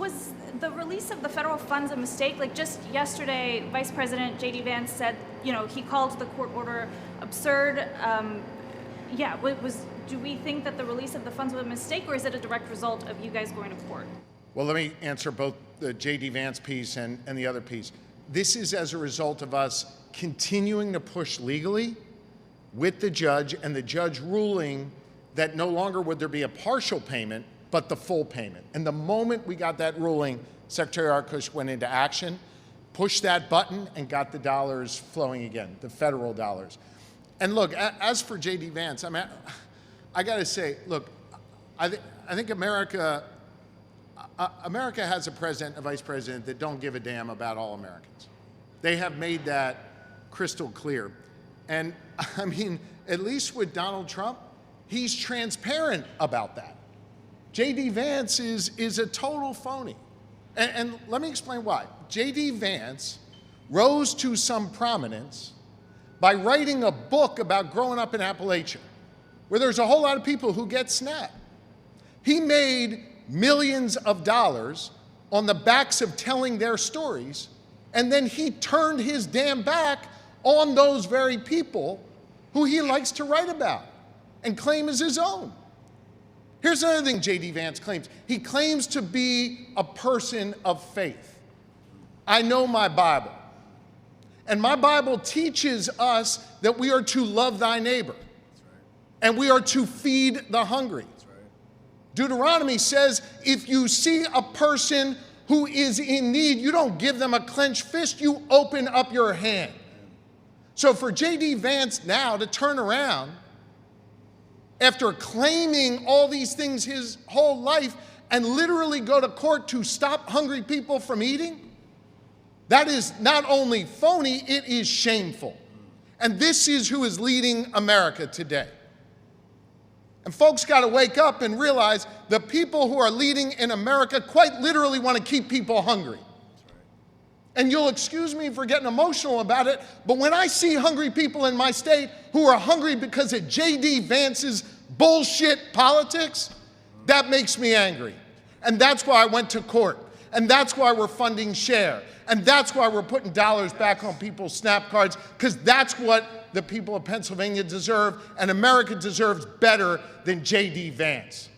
Was the release of the federal funds a mistake? Like just yesterday, Vice President JD Vance said, he called the court order absurd. Do we think that the release of the funds was a mistake, or is it a direct result of you guys going to court? Well, let me answer both the JD Vance piece and the other piece. This is as a result of us continuing to push legally with the judge, and the judge ruling that no longer would there be a partial payment, but the full payment. And the moment we got that ruling, Secretary Arkoosh went into action, pushed that button, and got the dollars flowing again, the federal dollars. And look, as for JD Vance, I got to say, look, I think America has a president, a vice president that don't give a damn about all Americans. They have made that crystal clear. And I mean, at least with Donald Trump, he's transparent about that. JD Vance is a total phony. And let me explain why. JD Vance rose to some prominence by writing a book about growing up in Appalachia, where there's a whole lot of people who get snapped. He made millions of dollars on the backs of telling their stories, and then he turned his damn back on those very people who he likes to write about and claim as his own. Here's another thing JD Vance claims. He claims to be a person of faith. I know my Bible. And my Bible teaches us that we are to love thy neighbor. And we are to feed the hungry. Deuteronomy says if you see a person who is in need, you don't give them a clenched fist, you open up your hand. So for JD Vance now to turn around after claiming all these things his whole life and literally go to court to stop hungry people from eating, that is not only phony, it is shameful. And this is who is leading America today. And folks got to wake up and realize the people who are leading in America quite literally want to keep people hungry. And you'll excuse me for getting emotional about it, but when I see hungry people in my state who are hungry because of JD Vance's bullshit politics, that makes me angry. And that's why I went to court. And that's why we're funding SHARE. And that's why we're putting dollars back on people's SNAP cards, because that's what the people of Pennsylvania deserve, and America deserves better than JD Vance.